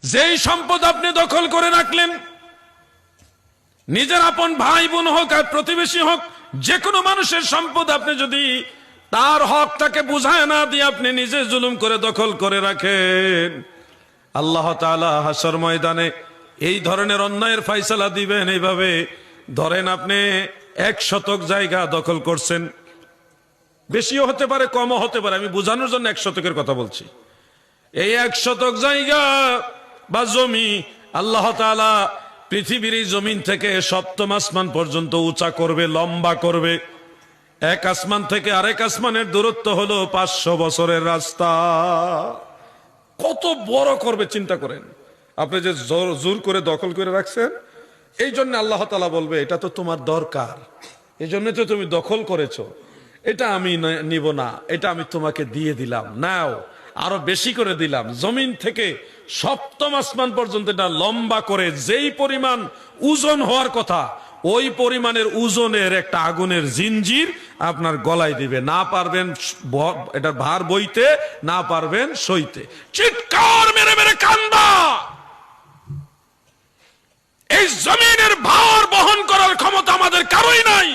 যেই সম্পদ আপনি দখল করে রাখলেন, নিজের আপন ভাই বোন হোক আর প্রতিবেশী হোক, যে কোনো মানুষের সম্পদ আপনি যদি তার হকটাকে বুঝায় না দিয়ে আপনি নিজে জুলুম করে দখল করে রাখেন, আল্লাহ তাআলা হাসর ময়দানে এই ধরনের অন্যায়ের ফায়সালা দিবেন। এইভাবে ধরেন আপনি 1 শতক জায়গা দখল করছেন, বেশিও হতে পারে কমও হতে পারে, আমি বোঝানোর জন্য 1 শতকের কথা বলছি। এই 1 শতক জায়গা বা জমি আল্লাহ তাআলা পৃথিবীর এই জমিন থেকে 7ম আসমান পর্যন্ত উঁচা করবে, লম্বা করবে। এক আসমান থেকে আরেক আসমানের দূরত্ব হলো 500 বছরের রাস্তা। কত বড় করবে চিন্তা করেন। আপনি যে জোর করে দখল করে রাখছেন, এই জন্য আল্লাহ তাআলা বলবে এটা তো তোমার দরকার, এই জন্য তো তুমি দখল করেছো, এটা আমি নিব না, এটা আমি তোমাকে দিয়ে দিলাম, নাও, আরো বেশি করে দিলাম। জমিন থেকে 7ম আসমান পর্যন্ত এটা লম্বা করে যেই পরিমাণ ওজন হওয়ার কথা, ওই পরিমাণের ওজনের একটা আগুনের জিঞ্জির আপনার গলায় দিবে, না পারবেন এটার ভার বইতে, না পারবেন সইতে, চিৎকার মেরে মেরে কান্দা। এই জমিনের ভার বহন করার ক্ষমতা আমাদের কারোই নাই।